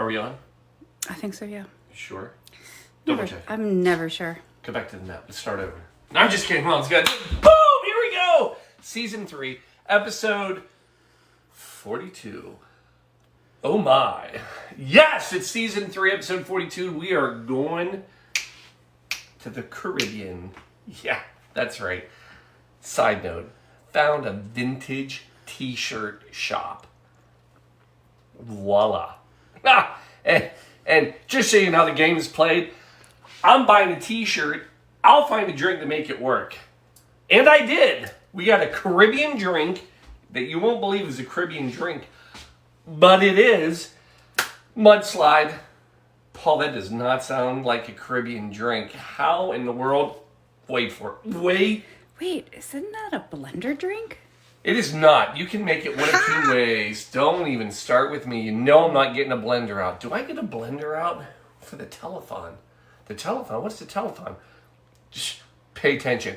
we on? I think so, yeah. Sure. Double Never, check. I'm never sure. Go back to the map. Let's start over. No, I'm just kidding. Come on, let's go. Boom! Here we go! Season 3, episode 42. Oh my. Yes, it's season 3, episode 42. We are going to the Caribbean. Yeah, that's right. Side note, found a vintage t-shirt shop. Voila. And just so you know how the game is played, I'm buying a t-shirt. I'll find a drink to make it work. And I did. We got a Caribbean drink that you won't believe is a Caribbean drink. But it is Mudslide. Paul, that does not sound like a Caribbean drink. How in the world? Wait for it. Wait, isn't that a blender drink? It is not. You can make it one of two ways. Don't even start with me. You know I'm not getting a blender out. Do I get a blender out for the telethon? The telethon? What's the telethon? Just pay attention.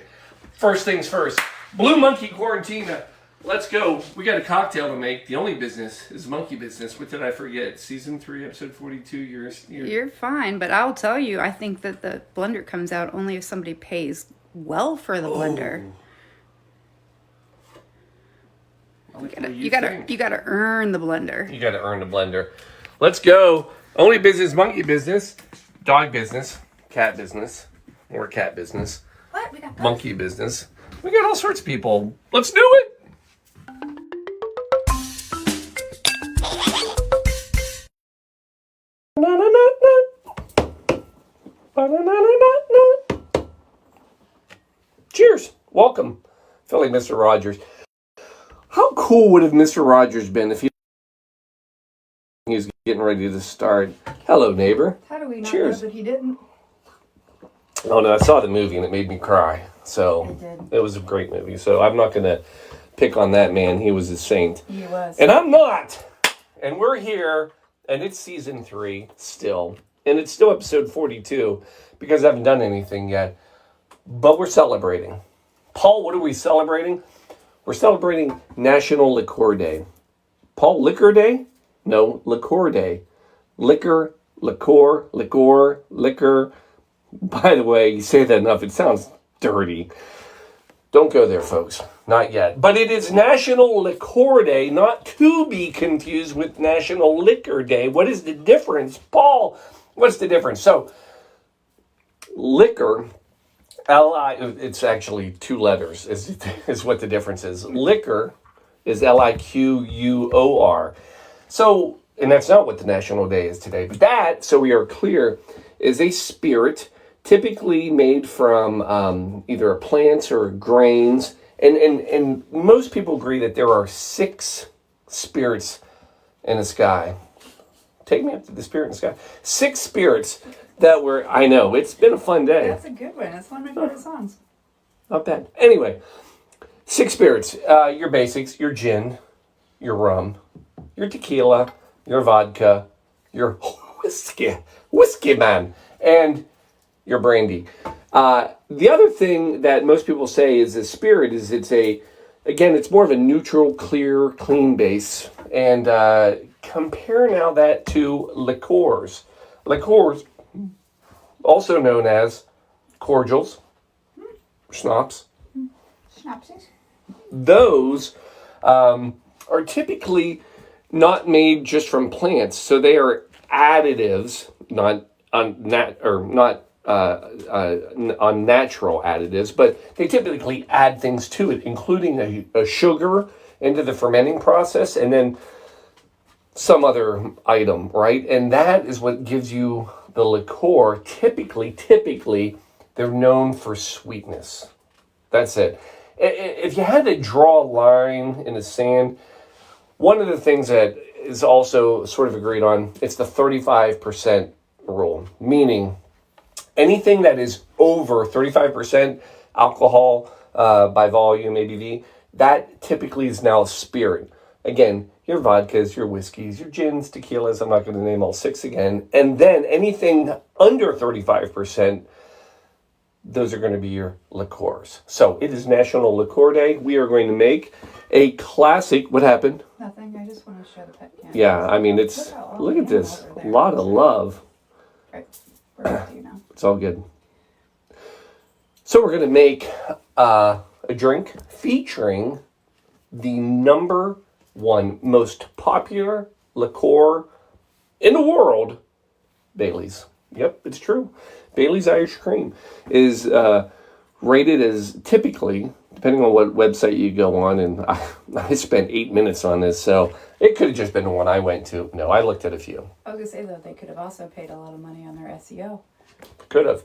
First things first. Blue Monkey Quarantina. Let's go. We got a cocktail to make. The only business is monkey business. What did I forget? Season 3, episode 42. You're fine, but I'll tell you, I think that the blender comes out only if somebody pays well for the blender. You gotta earn the blender. You gotta earn the blender. Let's go. Only business, monkey business, dog business, cat business, more cat business. What? We got both. Monkey business. We got all sorts of people. Let's do it. Cheers. Welcome. I feel like Mr. Rogers. How cool would have Mr. Rogers been if he was getting ready to start? Hello, neighbor. How do we not Cheers. know that he didn't? Oh, no, I saw the movie and it made me cry. So It did. it was a great movie. So I'm not going to pick on that man. He was a saint. He was. And I'm not. And we're here, and it's season 3 still. And it's still episode 42 because I haven't done anything yet. But we're celebrating. Paul, what are we celebrating? We're celebrating National Liqueur Day. Paul, Liquor Day? No, Liqueur Day. Liquor. By the way, you say that enough, it sounds dirty. Don't go there, folks. Not yet. But it is National Liqueur Day, not to be confused with National Liquor Day. What is the difference? Paul, what's the difference? So, liquor, L-I, it's actually 2 letters, is what the difference is. Liquor is L-I-Q-U-O-R. So, and that's not what the National Day is today. But that, so we are clear, is a spirit typically made from either plants or grains. And most people agree that there are 6 spirits in the sky. Take me up to the spirit in the sky. 6 spirits that were, I know, it's been a fun day. That's a good one. That's one of my favorite songs. Not bad. Anyway, 6 spirits. Your basics, your gin, your rum, your tequila, your vodka, your whiskey man, and your brandy. The other thing that most people say is a spirit is it's more of a neutral, clear, clean base. And compare now that to liqueurs. Liqueurs, also known as cordials, schnapps. Schnapsies. Those are typically not made just from plants, so they are additives, not unnatural additives, but they typically add things to it, including a sugar into the fermenting process, and then some item, right? And that is what gives you the liqueur. Typically, they're known for sweetness. That's it. If you had to draw a line in the sand, one of the things that is also sort of agreed on, it's the 35% rule, meaning anything that is over 35% alcohol by volume, ABV, that typically is now a spirit. Again, your vodkas, your whiskeys, your gins, tequilas, I'm not going to name all 6 again. And then anything under 35%, those are going to be your liqueurs. So it is National Liqueur Day. We are going to make a classic. What happened? Nothing. I just want to show the pet cam. Yeah, I mean, it's, look at this. A lot of love. Right. We're back to you now. It's all good. So we're going to make a drink featuring the number one most popular liqueur in the world, Bailey's. Yep, it's true. Bailey's Irish Cream is rated as typically, depending on what website you go on, and I spent 8 minutes on this, so it could have just been the one I went to. No, I looked at a few. I was going to say, though, they could have also paid a lot of money on their SEO. Could have.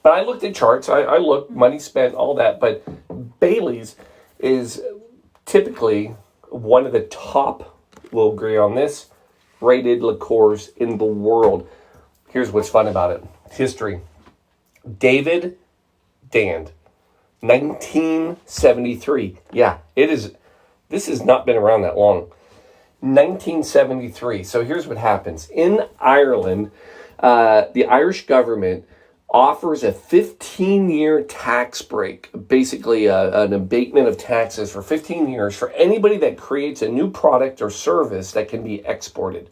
But I looked at charts. I looked, money spent, all that. But Bailey's is typically one of the top, we'll agree on this, rated liqueurs in the world. Here's what's fun about it. History. David Dand, 1973. Yeah, it is. This has not been around that long. 1973. So here's what happens. In Ireland, the Irish government offers a 15-year tax break, basically an abatement of taxes for 15 years for anybody that creates a new product or service that can be exported.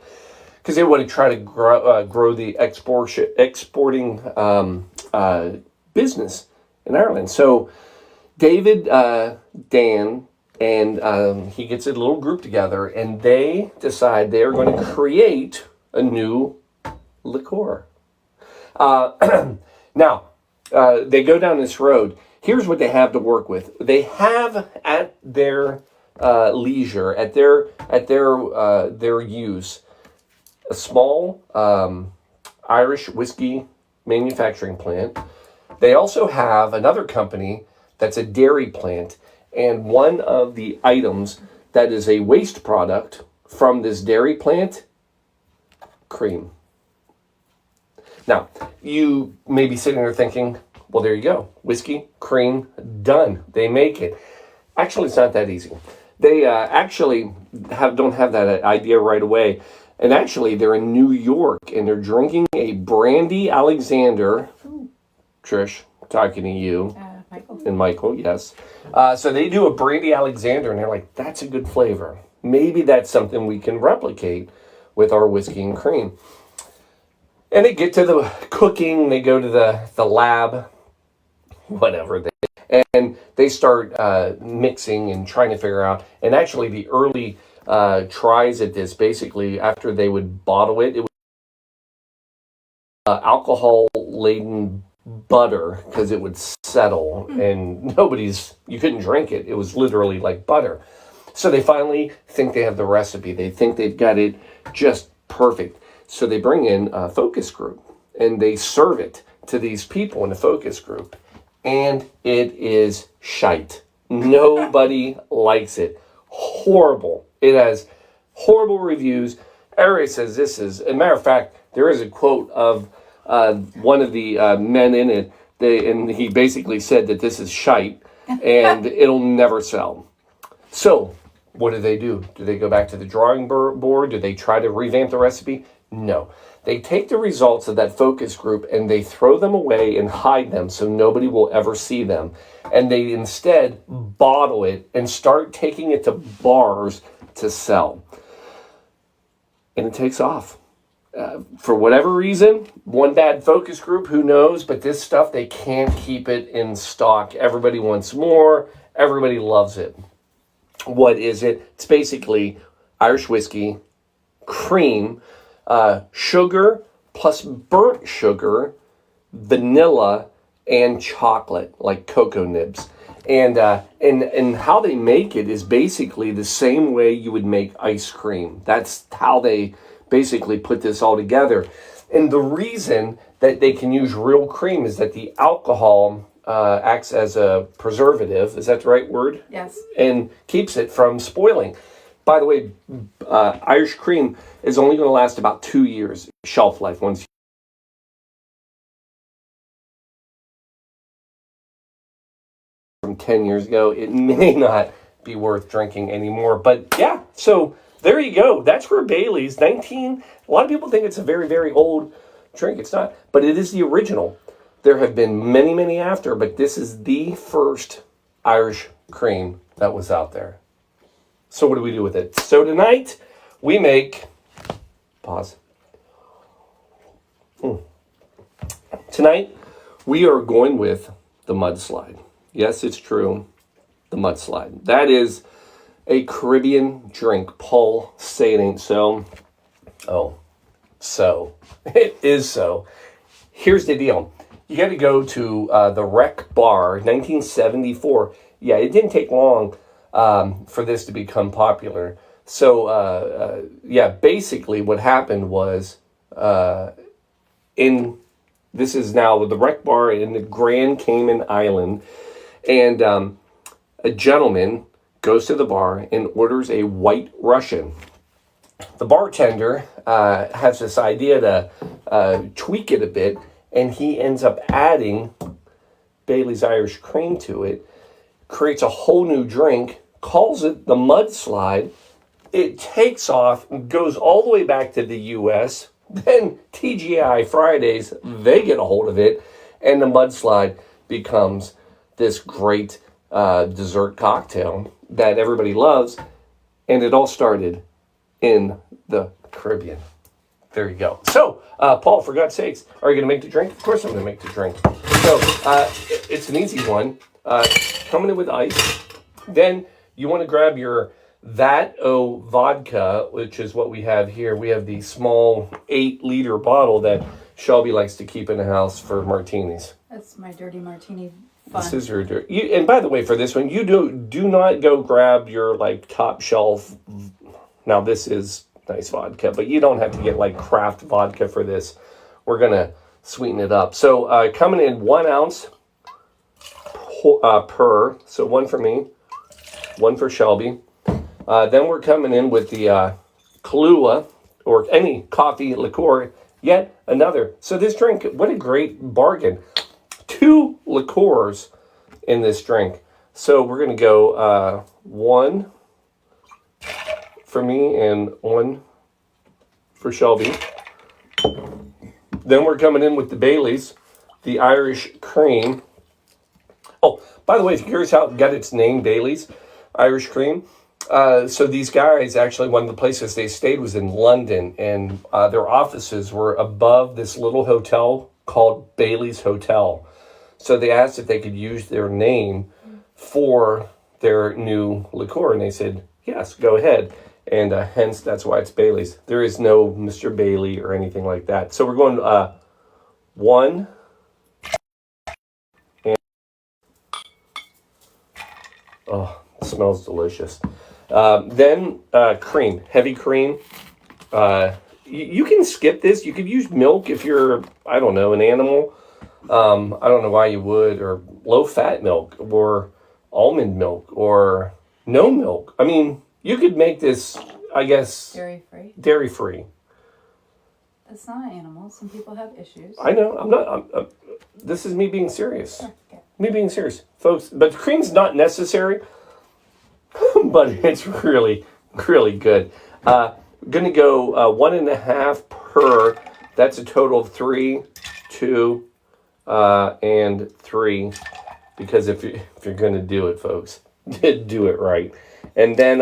Because they want to try to grow the exporting business in Ireland. So David Dan and he gets a little group together, and they decide they are going to create a new liqueur. Now, they go down this road. Here's what they have to work with. They have at their leisure, at their use, a small Irish whiskey manufacturing plant. They also have another company that's a dairy plant, and one of the items that is a waste product from this dairy plant, cream. Now, you may be sitting there thinking, well, there you go. Whiskey, cream, done. They make it. Actually, it's not that easy. They actually don't have that idea right away. And actually, they're in New York, and they're drinking a Brandy Alexander. Trish, talking to you. Michael. And Michael, yes. So they do a Brandy Alexander, and they're like, that's a good flavor. Maybe that's something we can replicate with our whiskey and cream. And they get to the cooking, they go to the lab, whatever, and they start mixing and trying to figure out. And actually, the early tries at this, basically, after they would bottle it, it was alcohol-laden butter, because it would settle, and you couldn't drink it. It was literally like butter. So they finally think they have the recipe. They think they've got it just perfect. So they bring in a focus group, and they serve it to these people in the focus group, and it is shite. Nobody likes it. Horrible. It has horrible reviews. Everybody says this is, as a matter of fact, there is a quote of one of the men in it, and he basically said that this is shite, and it'll never sell. So what do? Do they go back to the drawing board? Do they try to revamp the recipe? No. They take the results of that focus group and they throw them away and hide them so nobody will ever see them. And they instead bottle it and start taking it to bars to sell. And it takes off. For whatever reason, one bad focus group, who knows, but this stuff, they can't keep it in stock. Everybody wants more. Everybody loves it. What is it? It's basically Irish whiskey, cream, sugar plus burnt sugar, vanilla, and chocolate, like cocoa nibs. And how they make it is basically the same way you would make ice cream. That's how they basically put this all together. And the reason that they can use real cream is that the alcohol acts as a preservative. Is that the right word? Yes. And keeps it from spoiling. By the way, Irish cream is only going to last about 2 years shelf life. Once from 10 years ago, it may not be worth drinking anymore. But yeah, so there you go. That's for Bailey's. A lot of people think it's a very, very old drink. It's not, but it is the original. There have been many, many after, but this is the first Irish cream that was out there. So what do we do with it? So tonight, we make, pause. Tonight, we are going with the Mudslide. Yes, it's true, the Mudslide. That is a Caribbean drink. Paul, say it ain't so. Oh, so. It is so. Here's the deal. You got to go to the Rec Bar, 1974. Yeah, it didn't take long for this to become popular. So, yeah, basically what happened was this is now the Rec Bar in the Grand Cayman Island, and a gentleman goes to the bar and orders a White Russian. The bartender has this idea to tweak it a bit, and he ends up adding Bailey's Irish Cream to it, creates a whole new drink, calls it the Mudslide. It takes off, goes all the way back to the U.S., then TGI Fridays, they get a hold of it, and the Mudslide becomes this great dessert cocktail that everybody loves, and it all started in the Caribbean. There you go. So, Paul, for God's sakes, are you going to make the drink? Of course I'm going to make the drink. So, it's an easy one. Coming in with ice. Then you want to grab your That-O vodka, which is what we have here. We have the small 8-liter bottle that Shelby likes to keep in the house for martinis. That's my dirty martini fun. This is your dirty. And by the way, for this one, you do not go grab your like top shelf. Now this is nice vodka, but you don't have to get like craft vodka for this. We're gonna sweeten it up. So coming in 1 ounce per. So 1 for me, 1 for Shelby. Then we're coming in with the Kahlua, or any coffee liqueur, yet another. So this drink, what a great bargain. 2 liqueurs in this drink. So we're going to go 1 for me and 1 for Shelby. Then we're coming in with the Bailey's, the Irish Cream. Oh, by the way, if you're curious how it got its name, Bailey's Irish Cream. So these guys, actually, one of the places they stayed was in London, and their offices were above this little hotel called Bailey's Hotel. So they asked if they could use their name for their new liqueur, and they said, yes, go ahead. And hence, that's why it's Bailey's. There is no Mr. Bailey or anything like that. So we're going 1 and... Oh, it smells delicious. Then cream, heavy cream. You can skip this. You could use milk if you're, I don't know, an animal. I don't know why you would, or low-fat milk, or almond milk, or no milk. I mean, you could make this, I guess... Dairy-free? Dairy-free. That's not an animal. Some people have issues. I know. I'm this is me being serious. Okay. Me being serious. Folks, but the cream's not necessary, but it's really, really good. Going to go 1.5 per. That's a total of 3, 2, and 3. Because if you're going to do it, folks, do it right. And then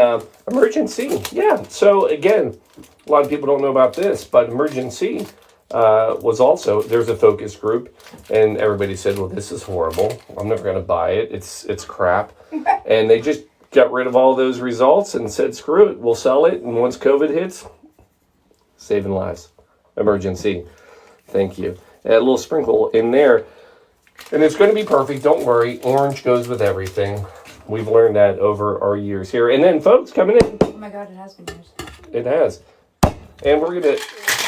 Emergency. Yeah, so again, a lot of people don't know about this, but Emergency was also, there's a focus group, and everybody said, well, this is horrible. I'm never going to buy it. It's crap. And they just got rid of all those results and said, screw it, we'll sell it. And once COVID hits, saving lives. Emergency. Thank you. Add a little sprinkle in there. And it's going to be perfect. Don't worry. Orange goes with everything. We've learned that over our years here. And then, folks, coming in. Oh, my God, it has been years. It has. And we're going to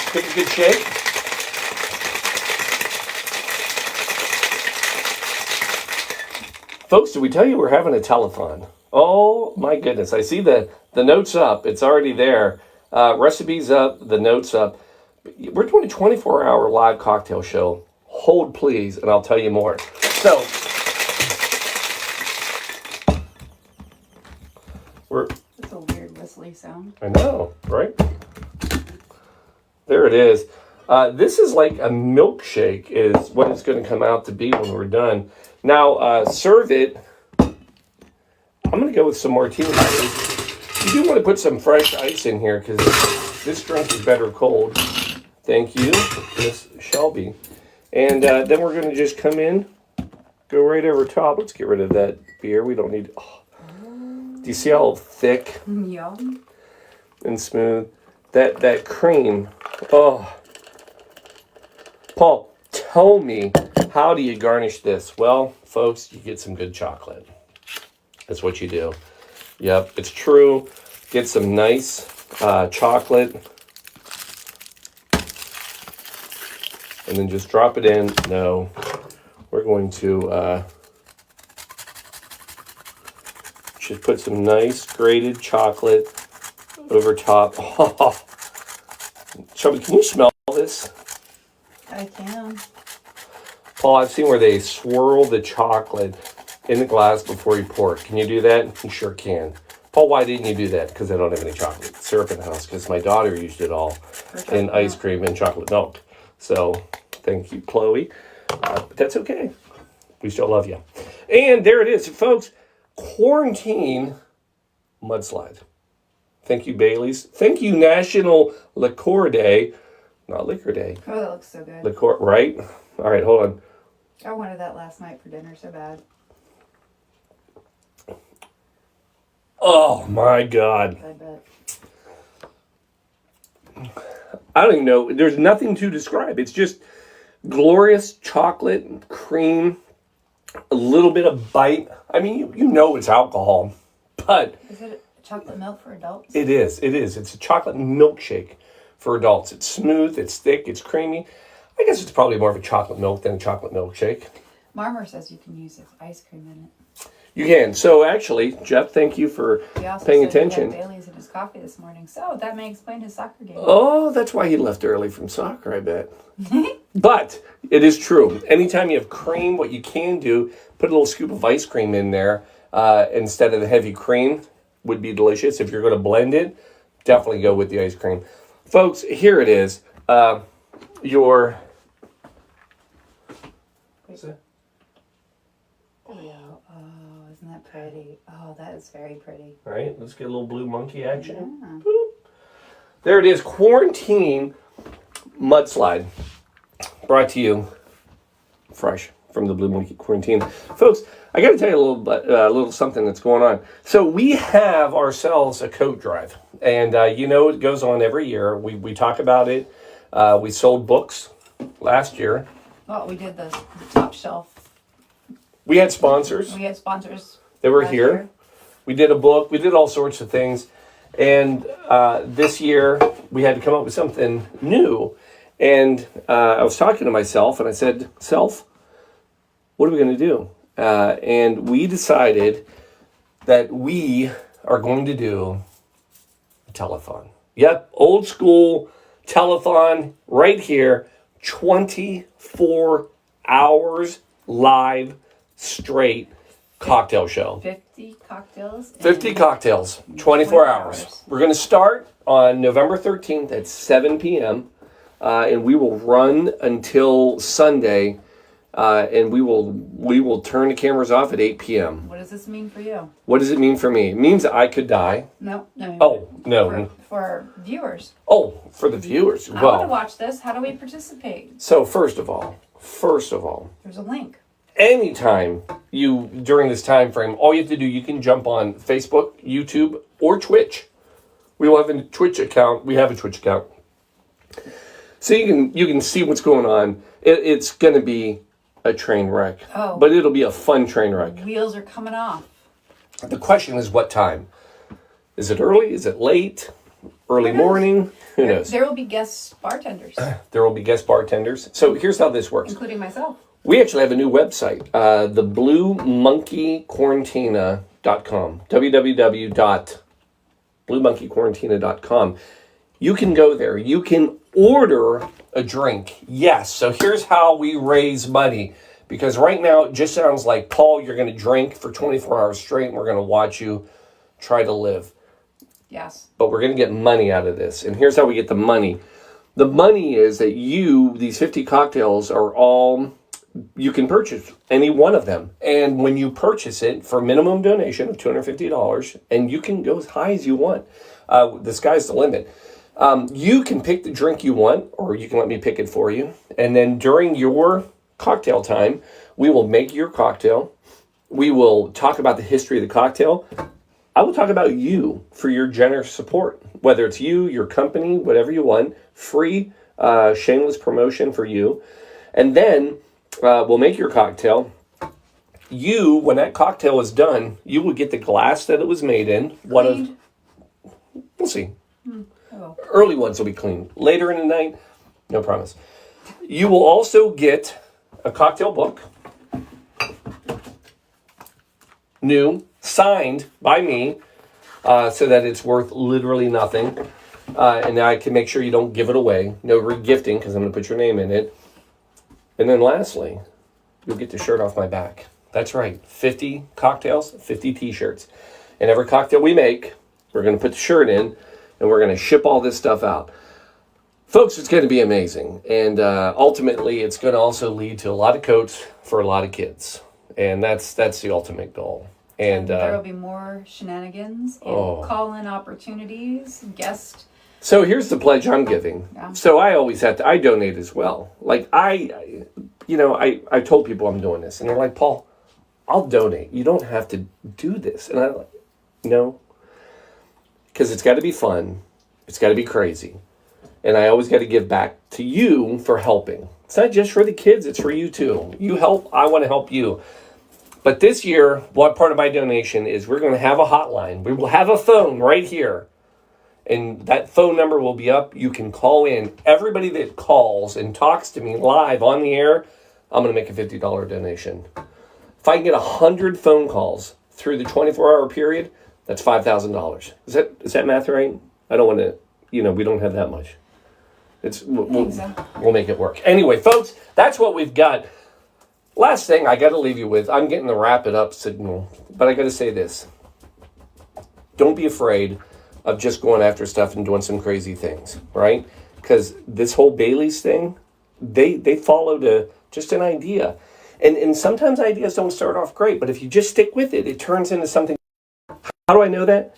take a good shake. Folks, did we tell you we're having a telethon? Oh, my goodness. I see the notes up. It's already there. Recipes up, the notes up. We're doing a 24-hour live cocktail show. Hold, please, and I'll tell you more. So, That's a weird whistly sound. I know, right? There it is. This is like a milkshake is what it's going to come out to be when we're done. Now, serve it. I'm going to go with some martini. You do want to put some fresh ice in here because this drink is better cold. Thank you, Miss Shelby. And then we're going to just come in, go right over top. Let's get rid of that beer. We don't need... Oh. Do you see how thick Yum. and smooth? That cream. Oh. Paul, tell me, how do you garnish this? Well, folks, you get some good chocolate. That's what you do. Yep, it's true. Get some nice chocolate. And then just drop it in. No, we're going to just put some nice grated chocolate over top. Oh. Shelby, can you smell this? I can. Paul, I've seen where they swirl the chocolate in the glass before you pour it. Can you do that? You sure can. Paul, why didn't you do that? Because I don't have any chocolate syrup in the house. Because my daughter used it all in ice cream and chocolate milk. So, thank you, Chloe. But that's okay. We still love you. And there it is, folks. Quarantine Mudslide. Thank you, Bailey's. Thank you, National Liqueur Day. Not Liquor Day. Oh, that looks so good. Liqueur, right? All right, hold on. I wanted that last night for dinner so bad. Oh, my God. I bet. I don't even know. There's nothing to describe. It's just glorious chocolate, cream, a little bit of bite. I mean, you know it's alcohol, but... Is it chocolate milk for adults? It is. It is. It's a chocolate milkshake for adults. It's smooth, it's thick, it's creamy. I guess it's probably more of a chocolate milk than a chocolate milkshake. Marmer says you can use ice cream in it. You can. So actually, Jeff, thank you for paying attention. He had Bailey's in his coffee this morning, so that may explain his soccer game. Oh, that's why he left early from soccer, I bet. But it is true. Anytime you have cream, what you can do, put a little scoop of ice cream in there instead of the heavy cream. Would be delicious. If you're going to blend it, definitely go with the ice cream. Folks, here it is. Your... What's that? Oh, isn't that pretty? Oh, that is very pretty. All right, let's get a little blue monkey action. Yeah. Boop. There it is. Quarantine Mudslide. Brought to you fresh from the Blue Monkey Quarantine. Folks, I got to tell you a little something that's going on. So we have ourselves a coat drive. And it goes on every year. We talk about it. We sold books last year. Well, we did the top shelf. We had sponsors. We had sponsors. They were here. Year. We did a book. We did all sorts of things. And this year, we had to come up with something new. And I was talking to myself, and I said, Self, what are we going to do? And we decided that we are going to do a telethon. Yep, old school telethon right here, 24 hours live straight cocktail show. 50 cocktails. 50 cocktails, 24 hours. We're going to start on November 13th at 7 p.m. And we will run until Sunday. And we will turn the cameras off at 8 p.m. What does this mean for you? What does it mean for me? It means that I could die. No. Oh, no. For viewers. Oh, for the viewers. I want to watch this. How do we participate? So first of all, there's a link. Anytime during this time frame, all you have to do, you can jump on Facebook, YouTube, or Twitch. We will have a Twitch account. We have a Twitch account. So you can see what's going on. It's going to be a train wreck. Oh. But it'll be a fun train wreck. Wheels are coming off. The question is what time? Is it early? Is it late? Early morning? Who knows? There will be guest bartenders. There will be guest bartenders. So here's how this works. Including myself. We actually have a new website, the BlueMonkeyQuarantina.com, www.bluemonkeyquarantina.com. You can go there. You can order a drink. Yes. So here's how we raise money. Because right now it just sounds like, Paul, you're going to drink for 24 hours straight and we're going to watch you try to live. Yes. But we're going to get money out of this. And here's how we get the money. The money is that these 50 cocktails are all you can purchase any one of them. And when you purchase it for minimum donation of $250, and you can go as high as you want, the sky's the limit. You can pick the drink you want, or you can let me pick it for you. And then during your cocktail time, we will make your cocktail. We will talk about the history of the cocktail. I will talk about you for your generous support, whether it's you, your company, whatever you want. Free, shameless promotion for you. And then we'll make your cocktail. You, when that cocktail is done, you will get the glass that it was made in. Cleaned? We'll see. Oh. Early ones will be clean. Later in the night, no promise. You will also get a cocktail book, new, signed by me, so that it's worth literally nothing. And I can make sure you don't give it away. No regifting, because I'm going to put your name in it. And then lastly, you'll get the shirt off my back. That's right. 50 cocktails, 50 t-shirts. And every cocktail we make, we're going to put the shirt in, and we're going to ship all this stuff out. Folks, it's going to be amazing. And ultimately, it's going to also lead to a lot of coats for a lot of kids. And that's the ultimate goal. And there will be more shenanigans and call-in opportunities, guest. So here's the pledge I'm giving. Yeah. So I always I donate as well. Like I told people I'm doing this, and they're like, Paul, I'll donate. You don't have to do this. And I'm like, no. Because it's got to be fun. It's got to be crazy. And I always got to give back to you for helping. It's not just for the kids. It's for you too. You help. I want to help you. But this year, what part of my donation is we're going to have a hotline. We will have a phone right here. And that phone number will be up. You can call in. Everybody that calls and talks to me live on the air, I'm going to make a $50 donation. If I can get 100 phone calls through the 24-hour period, that's $5,000. Is that math right? I don't want to, we don't have that much. We'll make it work. Anyway, folks, that's what we've got. Last thing I got to leave you with, I'm getting the wrap it up signal, but I got to say this. Don't be afraid of just going after stuff and doing some crazy things, right? Because this whole Bailey's thing, they followed just an idea. And sometimes ideas don't start off great, but if you just stick with it, it turns into something. How do I know that?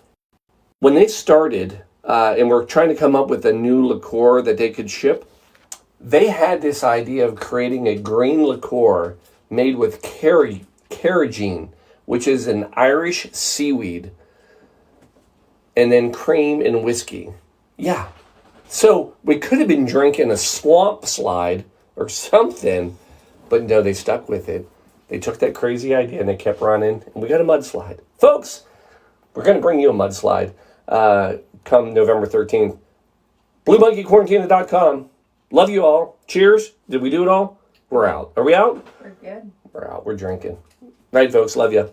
When they started and were trying to come up with a new liqueur that they could ship, they had this idea of creating a green liqueur made with carrageen, which is an Irish seaweed, and then cream and whiskey. Yeah. So we could have been drinking a swamp slide or something, but no, they stuck with it. They took that crazy idea and they kept running, and we got a mudslide. Folks, we're going to bring you a mudslide come November 13th. BlueMonkeyQuarantina.com. Love you all. Cheers. Did we do it all? We're out. Are we out? We're good. We're out. We're drinking. Night, folks. Love you.